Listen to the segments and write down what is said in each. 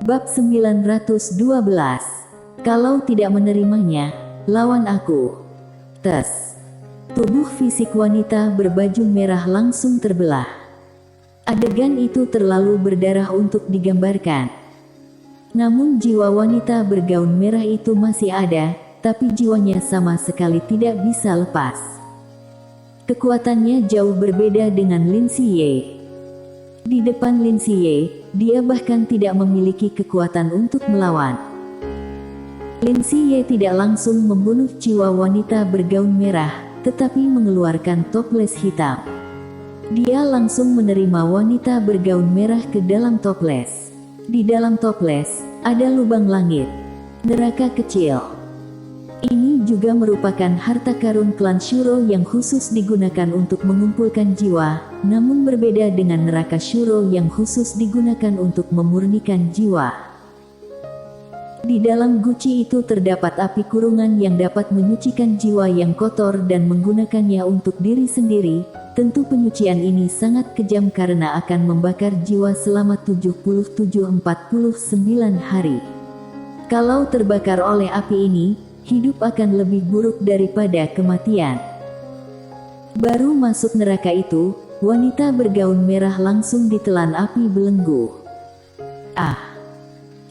Bab 912. Kalau tidak menerimanya, lawan aku. Tes. Tubuh fisik wanita berbaju merah langsung terbelah. Adegan itu terlalu berdarah untuk digambarkan. Namun jiwa wanita bergaun merah itu masih ada, tapi jiwanya sama sekali tidak bisa lepas. Kekuatannya jauh berbeda dengan Lin Siye. Di depan Lin Siye, dia bahkan tidak memiliki kekuatan untuk melawan. Lin Siye tidak langsung membunuh jiwa wanita bergaun merah, tetapi mengeluarkan toples hitam. Dia langsung menerima wanita bergaun merah ke dalam toples. Di dalam toples, ada lubang langit, neraka kecil. Ini juga merupakan harta karun klan Shuro yang khusus digunakan untuk mengumpulkan jiwa, namun berbeda dengan neraka Shuro yang khusus digunakan untuk memurnikan jiwa. Di dalam guci itu terdapat api kurungan yang dapat menyucikan jiwa yang kotor dan menggunakannya untuk diri sendiri. Tentu penyucian ini sangat kejam karena akan membakar jiwa selama 77-49 hari. Kalau terbakar oleh api ini, hidup akan lebih buruk daripada kematian. Baru masuk neraka itu, wanita bergaun merah langsung ditelan api belenggu.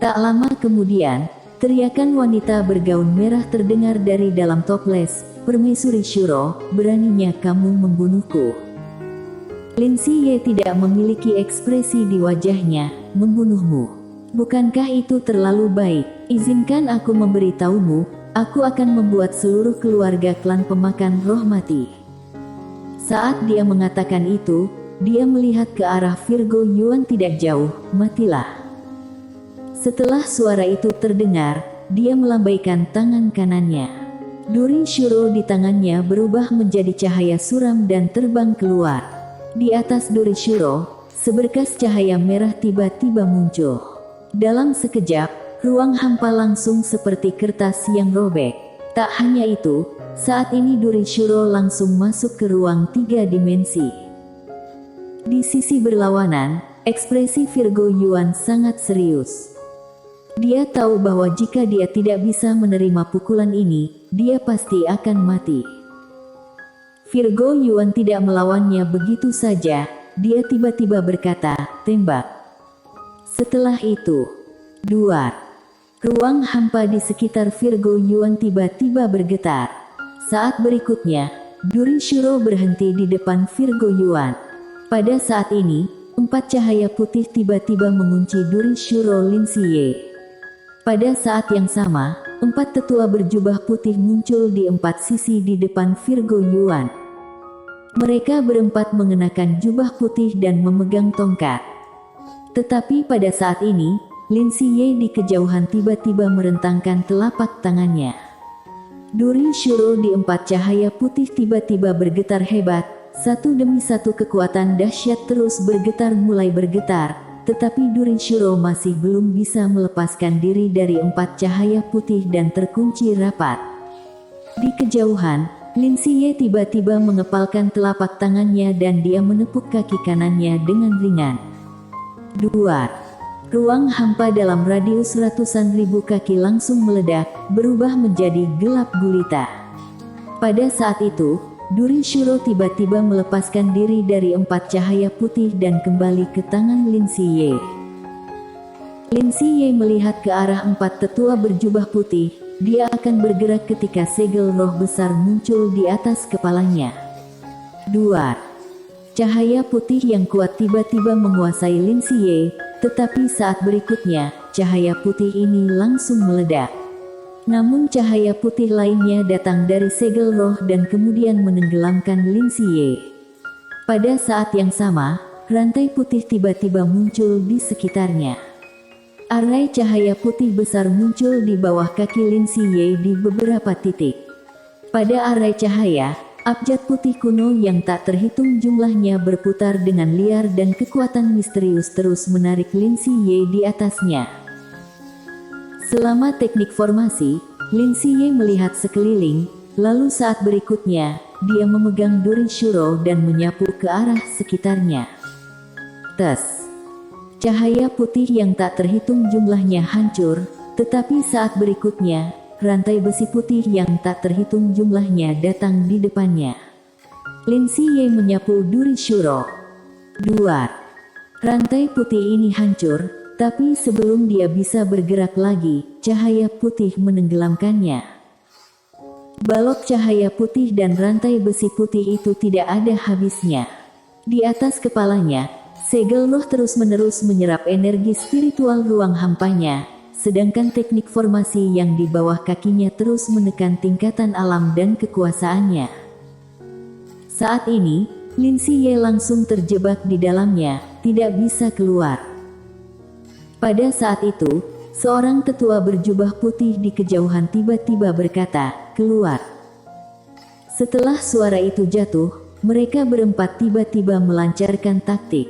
Tak lama kemudian, teriakan wanita bergaun merah terdengar dari dalam toples. "Permaisuri Shuro, beraninya kamu membunuhku." Lin Siye tidak memiliki ekspresi di wajahnya. "Membunuhmu? Bukankah itu terlalu baik? Izinkan aku memberitahumu, aku akan membuat seluruh keluarga klan pemakan roh mati." Saat dia mengatakan itu, dia melihat ke arah Virgo Yuan tidak jauh. "Matilah." Setelah suara itu terdengar, dia melambaikan tangan kanannya. Duri Shuro di tangannya berubah menjadi cahaya suram dan terbang keluar. Di atas Duri Shuro, seberkas cahaya merah tiba-tiba muncul. Dalam sekejap, ruang hampa langsung seperti kertas yang robek. Tak hanya itu, saat ini Duri Shuro langsung masuk ke ruang 3 dimensi. Di sisi berlawanan, ekspresi Virgo Yuan sangat serius. Dia tahu bahwa jika dia tidak bisa menerima pukulan ini, dia pasti akan mati. Virgo Yuan tidak melawannya begitu saja, dia tiba-tiba berkata, "Tembak." Setelah itu, duar. Ruang hampa di sekitar Virgo Yuan tiba-tiba bergetar. Saat berikutnya, Duri Shuro berhenti di depan Virgo Yuan. Pada saat ini, 4 cahaya putih tiba-tiba mengunci Duri Shuro Lin Siye. Pada saat yang sama, 4 tetua berjubah putih muncul di 4 sisi di depan Virgo Yuan. Mereka berempat mengenakan jubah putih dan memegang tongkat. Tetapi pada saat ini, Lin Siye di kejauhan tiba-tiba merentangkan telapak tangannya. Duri Shuro di 4 cahaya putih tiba-tiba bergetar hebat. Satu demi satu kekuatan dahsyat terus mulai bergetar. Tetapi Duri Shuro masih belum bisa melepaskan diri dari 4 cahaya putih dan terkunci rapat. Di kejauhan, Lin Siye tiba-tiba mengepalkan telapak tangannya dan dia menepuk kaki kanannya dengan ringan. Duar. Ruang hampa dalam radius ratusan ribu kaki langsung meledak, berubah menjadi gelap gulita. Pada saat itu, Duri Shuro tiba-tiba melepaskan diri dari 4 cahaya putih dan kembali ke tangan Lin Siye. Lin Siye melihat ke arah 4 tetua berjubah putih. Dia akan bergerak ketika segel roh besar muncul di atas kepalanya. Duar. Cahaya putih yang kuat tiba-tiba menguasai Lin Siye, tetapi saat berikutnya, cahaya putih ini langsung meledak. Namun cahaya putih lainnya datang dari segel roh dan kemudian menenggelamkan Lin Siye. Pada saat yang sama, rantai putih tiba-tiba muncul di sekitarnya. Arai cahaya putih besar muncul di bawah kaki Lin Siye di beberapa titik. Pada arai cahaya, abjad putih kuno yang tak terhitung jumlahnya berputar dengan liar dan kekuatan misterius terus menarik Lin Siye di atasnya. Selama teknik formasi, Lin Siye melihat sekeliling, lalu saat berikutnya, dia memegang Duri Shuro dan menyapu ke arah sekitarnya. Tes. Cahaya putih yang tak terhitung jumlahnya hancur, tetapi saat berikutnya, rantai besi putih yang tak terhitung jumlahnya datang di depannya. Lin Ziye menyapu duri Shuro. Duar. Rantai putih ini hancur, tapi sebelum dia bisa bergerak lagi, cahaya putih menenggelamkannya. Balok cahaya putih dan rantai besi putih itu tidak ada habisnya. Di atas kepalanya, segel roh terus-menerus menyerap energi spiritual ruang hampanya, sedangkan teknik formasi yang di bawah kakinya terus menekan tingkatan alam dan kekuasaannya. Saat ini, Lin Ziye langsung terjebak di dalamnya, tidak bisa keluar. Pada saat itu, seorang tetua berjubah putih di kejauhan tiba-tiba berkata, "Keluar." Setelah suara itu jatuh, mereka berempat tiba-tiba melancarkan taktik.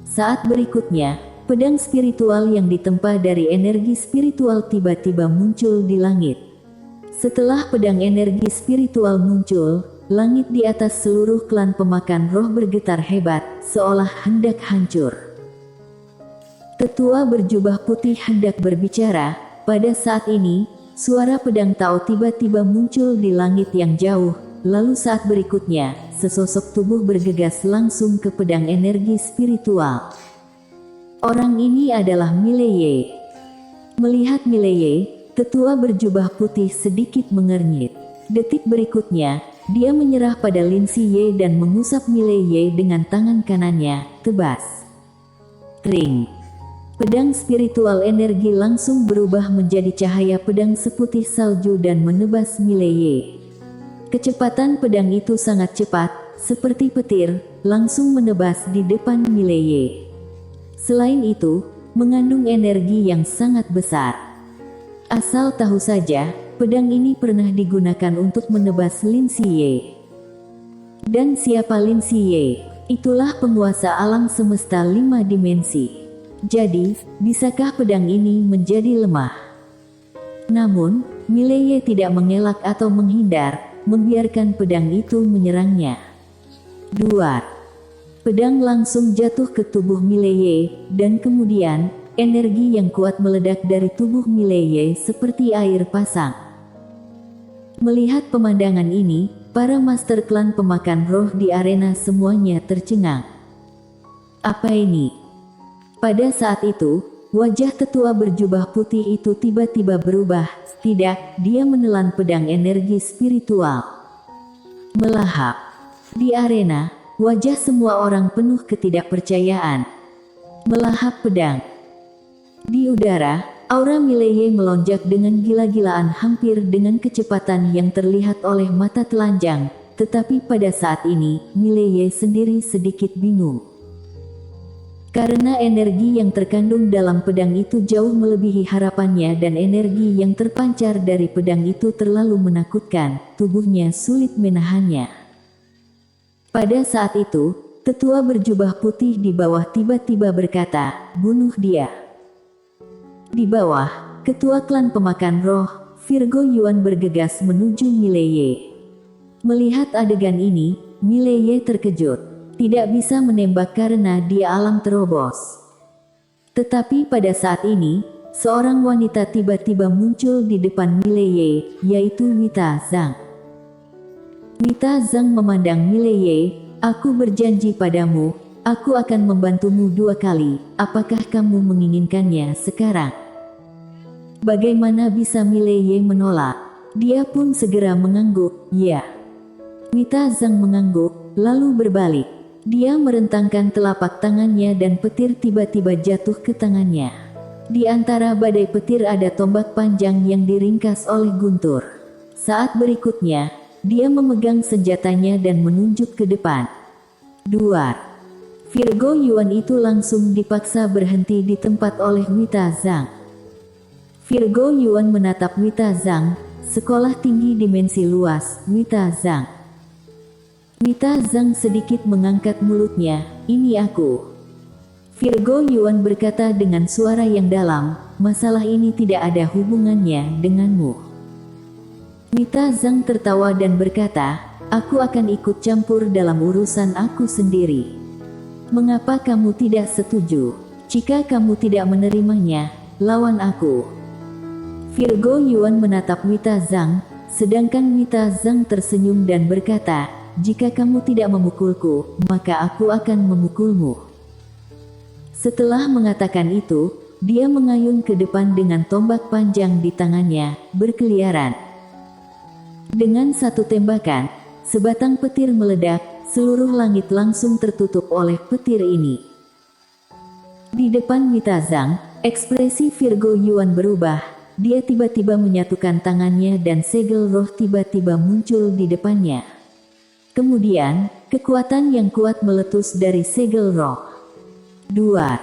Saat berikutnya, pedang spiritual yang ditempa dari energi spiritual tiba-tiba muncul di langit. Setelah pedang energi spiritual muncul, langit di atas seluruh klan pemakan roh bergetar hebat, seolah hendak hancur. Tetua berjubah putih hendak berbicara. Pada saat ini, suara pedang Tao tiba-tiba muncul di langit yang jauh. Lalu saat berikutnya, sesosok tubuh bergegas langsung ke pedang energi spiritual. Orang ini adalah Mileye. Melihat Mileye, tetua berjubah putih sedikit mengernyit. Detik berikutnya, dia menyerah pada Lin Ziye dan mengusap Mileye dengan tangan kanannya, tebas. Tring. Pedang spiritual energi langsung berubah menjadi cahaya pedang seputih salju dan menebas Mileye. Kecepatan pedang itu sangat cepat, seperti petir, langsung menebas di depan Mileye. Selain itu, mengandung energi yang sangat besar. Asal tahu saja, pedang ini pernah digunakan untuk menebas Lin Ziye. Dan siapa Lin Ziye? Itulah penguasa alam semesta 5 dimensi. Jadi, bisakah pedang ini menjadi lemah? Namun, Mileye tidak mengelak atau menghindar, membiarkan pedang itu menyerangnya. Duar. Pedang langsung jatuh ke tubuh Mileye, dan kemudian, energi yang kuat meledak dari tubuh Mileye seperti air pasang. Melihat pemandangan ini, para master klan pemakan roh di arena semuanya tercengang. Apa ini? Pada saat itu, wajah tetua berjubah putih itu tiba-tiba berubah. Tidak, dia menelan pedang energi spiritual. Melahap. Di arena, wajah semua orang penuh ketidakpercayaan. Melahap pedang. Di udara, aura Mileye melonjak dengan gila-gilaan hampir dengan kecepatan yang terlihat oleh mata telanjang. Tetapi pada saat ini, Mileye sendiri sedikit bingung. Karena energi yang terkandung dalam pedang itu jauh melebihi harapannya dan energi yang terpancar dari pedang itu terlalu menakutkan, tubuhnya sulit menahannya. Pada saat itu, tetua berjubah putih di bawah tiba-tiba berkata, "Bunuh dia." Di bawah, ketua klan pemakan roh, Virgo Yuan bergegas menuju Mileye. Melihat adegan ini, Mileye terkejut. Tidak bisa menembak karena dia alam terobos. Tetapi pada saat ini, seorang wanita tiba-tiba muncul di depan Mileye, yaitu Wita Zhang. Wita Zhang memandang Mileye, "Aku berjanji padamu, aku akan membantumu 2 kali, apakah kamu menginginkannya sekarang?" Bagaimana bisa Mileye menolak? Dia pun segera mengangguk, "Ya." Wita Zhang mengangguk, lalu berbalik. Dia merentangkan telapak tangannya dan petir tiba-tiba jatuh ke tangannya. Di antara badai petir ada tombak panjang yang diringkas oleh guntur. Saat berikutnya, dia memegang senjatanya dan menunjuk ke depan. Duar. Virgo Yuan itu langsung dipaksa berhenti di tempat oleh Wita Zhang. Virgo Yuan menatap Wita Zhang, "Sekolah tinggi dimensi luas, Wita Zhang." Wita Zhang sedikit mengangkat mulutnya, "Ini aku." Virgo Yuan berkata dengan suara yang dalam, "Masalah ini tidak ada hubungannya denganmu." Wita Zhang tertawa dan berkata, "Aku akan ikut campur dalam urusan aku sendiri." "Mengapa kamu tidak setuju?" Jika kamu tidak menerimanya, lawan aku. Virgo Yuan menatap Wita Zhang, sedangkan Wita Zhang tersenyum dan berkata, jika kamu tidak memukulku, maka aku akan memukulmu. Setelah mengatakan itu, dia mengayun ke depan dengan tombak panjang di tangannya, berkeliaran. Dengan satu tembakan, sebatang petir meledak, seluruh langit langsung tertutup oleh petir ini. Di depan Wita Zhang, ekspresi Virgo Yuan berubah. Dia tiba-tiba menyatukan tangannya dan segel roh tiba-tiba muncul di depannya. Kemudian, kekuatan yang kuat meletus dari segel roh. Duar.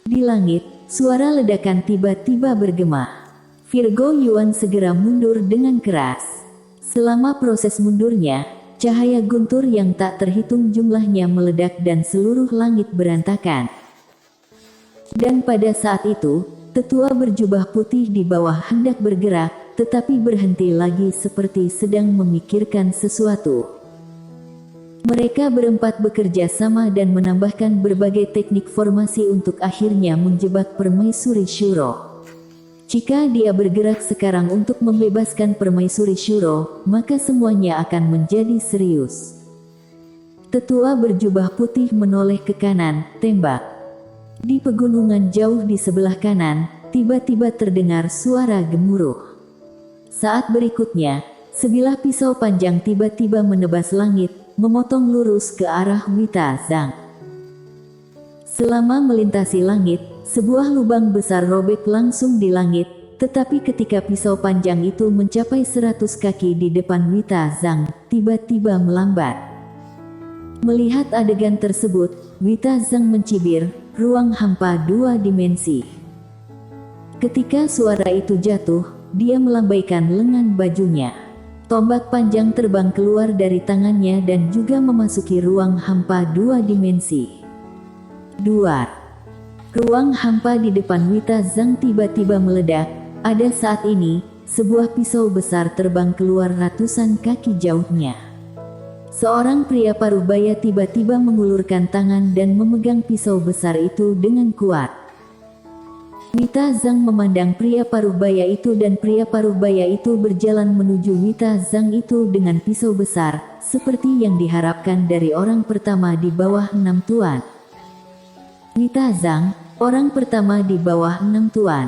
Di langit, suara ledakan tiba-tiba bergema. Virgo Yuan segera mundur dengan keras. Selama proses mundurnya, cahaya guntur yang tak terhitung jumlahnya meledak dan seluruh langit berantakan. Dan pada saat itu, tetua berjubah putih di bawah hendak bergerak, tetapi berhenti lagi seperti sedang memikirkan sesuatu. Mereka berempat bekerja sama dan menambahkan berbagai teknik formasi untuk akhirnya menjebak Permaisuri Shuro. Jika dia bergerak sekarang untuk membebaskan Permaisuri Shuro, maka semuanya akan menjadi serius. Tetua berjubah putih menoleh ke kanan, tembak. Di pegunungan jauh di sebelah kanan, tiba-tiba terdengar suara gemuruh. Saat berikutnya, sebilah pisau panjang tiba-tiba menebas langit, memotong lurus ke arah Wita Zhang. Selama melintasi langit, sebuah lubang besar robek langsung di langit, tetapi ketika pisau panjang itu mencapai 100 kaki di depan Wita Zhang, tiba-tiba melambat. Melihat adegan tersebut, Wita Zhang mencibir, ruang hampa 2 dimensi. Ketika suara itu jatuh, dia melambaikan lengan bajunya. Tombak panjang terbang keluar dari tangannya dan juga memasuki ruang hampa 2 dimensi. Duar. Ruang hampa di depan Wita Zhang tiba-tiba meledak. Ada saat ini, sebuah pisau besar terbang keluar ratusan kaki jauhnya. Seorang pria parubaya tiba-tiba mengulurkan tangan dan memegang pisau besar itu dengan kuat. Wita Zhang memandang pria parubaya itu dan pria parubaya itu berjalan menuju Wita Zhang itu dengan pisau besar, seperti yang diharapkan dari orang pertama di bawah 6 tuan. Wita Zhang, orang pertama di bawah 6 tuan.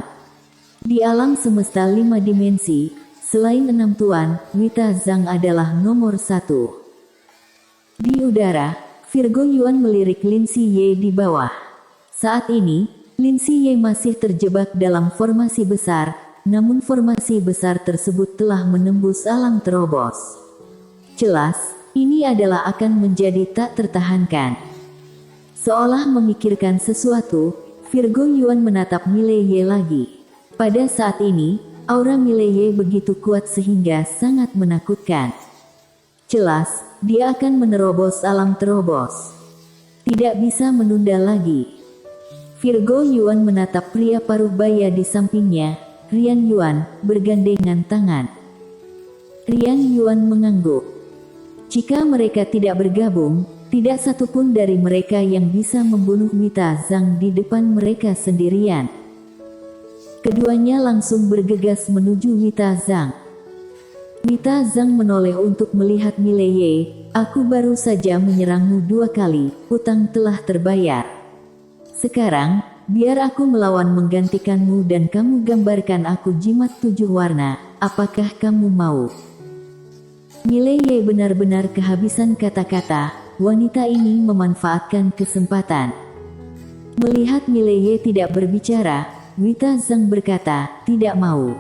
Di alam semesta 5 dimensi, selain 6 tuan, Wita Zhang adalah nomor 1. Di udara, Virgo Yuan melirik Lin Siye di bawah. Saat ini, Lin Siye masih terjebak dalam formasi besar, namun formasi besar tersebut telah menembus alam terobos. Jelas, ini adalah akan menjadi tak tertahankan. Seolah memikirkan sesuatu, Virgo Yuan menatap Mileye lagi. Pada saat ini, aura Mileye begitu kuat sehingga sangat menakutkan. Jelas, dia akan menerobos alam terobos. Tidak bisa menunda lagi. Virgo Yuan menatap pria parubaya di sampingnya, Rian Yuan, bergandengan tangan. Rian Yuan mengangguk. Jika mereka tidak bergabung, tidak satupun dari mereka yang bisa membunuh Wita Zhang di depan mereka sendirian. Keduanya langsung bergegas menuju Wita Zhang. Wita Zhang menoleh untuk melihat Mileye. Aku baru saja menyerangmu 2 kali, hutang telah terbayar. Sekarang, biar aku melawan menggantikanmu dan kamu gambarkan aku jimat 7 warna, apakah kamu mau? Mileye benar-benar kehabisan kata-kata, wanita ini memanfaatkan kesempatan. Melihat Mileye tidak berbicara, Wita Zhang berkata, tidak mau.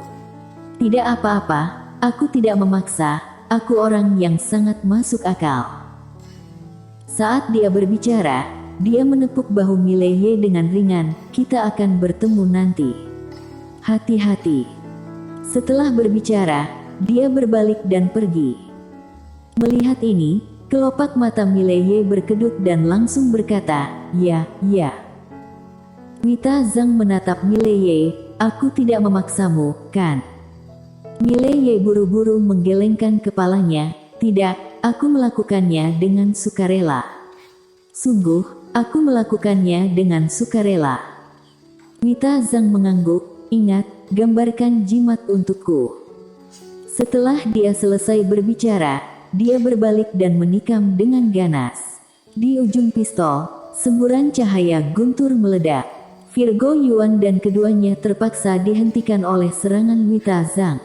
Tidak apa-apa. Aku tidak memaksa, aku orang yang sangat masuk akal. Saat dia berbicara, dia menepuk bahu Mileye dengan ringan, kita akan bertemu nanti. Hati-hati. Setelah berbicara, dia berbalik dan pergi. Melihat ini, kelopak mata Mileye berkedut dan langsung berkata, ya, ya. Wita Zhang menatap Mileye, aku tidak memaksamu, kan? Mileye buru-buru menggelengkan kepalanya, tidak, aku melakukannya dengan sukarela. Sungguh, aku melakukannya dengan sukarela. Wita Zhang mengangguk, ingat, gambarkan jimat untukku. Setelah dia selesai berbicara, dia berbalik dan menikam dengan ganas. Di ujung pistol, semburan cahaya guntur meledak. Virgo Yuan dan keduanya terpaksa dihentikan oleh serangan Wita Zhang.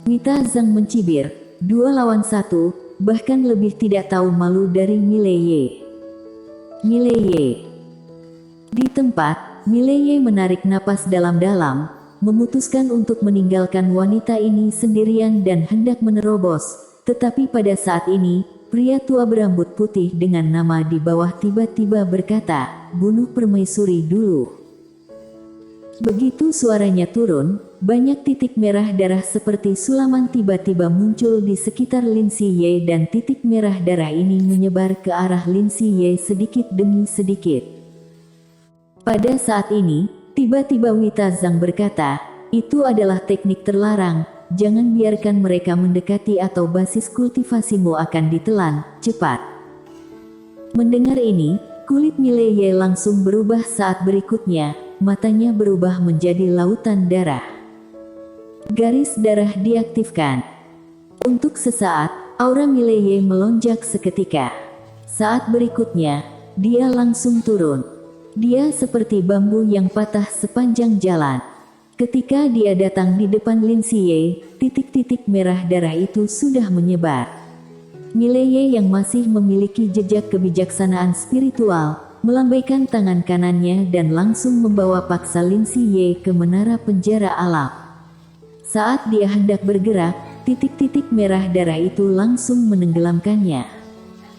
Wita Zhang mencibir, 2 lawan 1, bahkan lebih tidak tahu malu dari Mileye. Di tempat, Mileye menarik napas dalam-dalam, memutuskan untuk meninggalkan wanita ini sendirian dan hendak menerobos. Tetapi pada saat ini, pria tua berambut putih dengan nama di bawah tiba-tiba berkata, bunuh permaisuri dulu. Begitu suaranya turun, banyak titik merah darah seperti sulaman tiba-tiba muncul di sekitar Lin Siye dan titik merah darah ini menyebar ke arah Lin Siye sedikit demi sedikit. Pada saat ini, tiba-tiba Wita Zhang berkata, itu adalah teknik terlarang, jangan biarkan mereka mendekati atau basis kultivasimu akan ditelan, cepat. Mendengar ini, kulit Mileye langsung berubah saat berikutnya, matanya berubah menjadi lautan darah. Garis darah diaktifkan. Untuk sesaat, aura Mileye melonjak seketika. Saat berikutnya, dia langsung turun. Dia seperti bambu yang patah sepanjang jalan. Ketika dia datang di depan Lin Siye, titik-titik merah darah itu sudah menyebar. Mileye yang masih memiliki jejak kebijaksanaan spiritual, melambaikan tangan kanannya dan langsung membawa paksa Lin Siye ke menara penjara alam. Saat dia hendak bergerak, titik-titik merah darah itu langsung menenggelamkannya.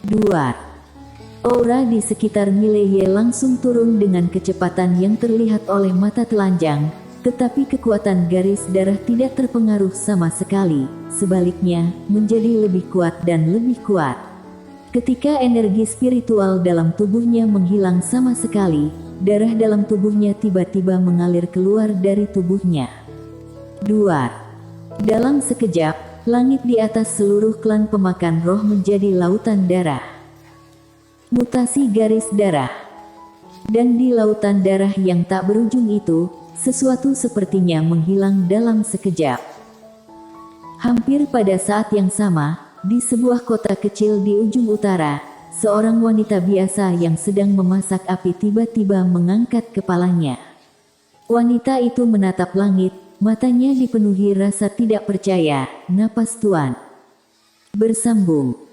2. Aura di sekitar Mileye langsung turun dengan kecepatan yang terlihat oleh mata telanjang, tetapi kekuatan garis darah tidak terpengaruh sama sekali, sebaliknya, menjadi lebih kuat dan lebih kuat. Ketika energi spiritual dalam tubuhnya menghilang sama sekali, darah dalam tubuhnya tiba-tiba mengalir keluar dari tubuhnya. 2. Dalam sekejap, langit di atas seluruh klan pemakan roh menjadi lautan darah. Mutasi garis darah. Dan di lautan darah yang tak berujung itu, sesuatu sepertinya menghilang dalam sekejap. Hampir pada saat yang sama, di sebuah kota kecil di ujung utara, seorang wanita biasa yang sedang memasak api tiba-tiba mengangkat kepalanya. Wanita itu menatap langit, matanya dipenuhi rasa tidak percaya, napas Tuan bersambung.